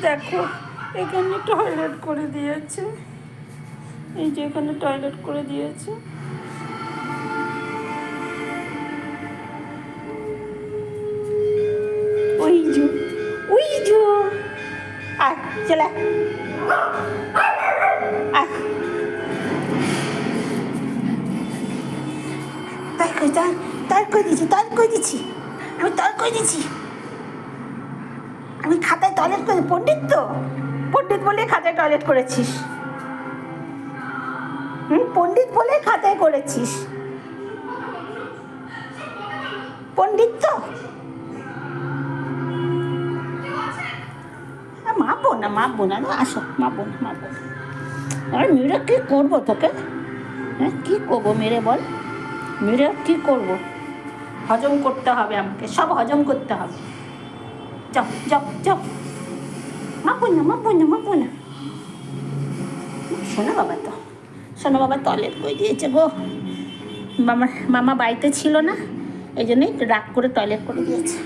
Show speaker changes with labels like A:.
A: দেখো এখানে টয়লেট করে দিয়েছে, এই যে এখানে টয়লেট করে দিয়েছে। ওই যে ওই যে আয় চলে আয়, তার করে দিচ্ছি আমি তার করে দিচ্ছি। আমি খাতায় টয়লেট করে, পণ্ডিত বলে খাতায় টয়লেট করেছিস। পণ্ডিত বলে খাতায় করেছিস, পণ্ডিত তো। মাপবো না আসো, মাপবো না। আর মেরে কী করবো তোকে? হ্যাঁ কী করবো মেরে বল? মেরে কী করবো? হজম করতে হবে, আমাকে সব হজম করতে হবে। যাও মাপবো না। শোনো বাবা টয়লেট করে দিয়েছে গো। মামা বাড়িতে ছিল না, এই জন্যই রাগ করে টয়লেট করে দিয়েছে।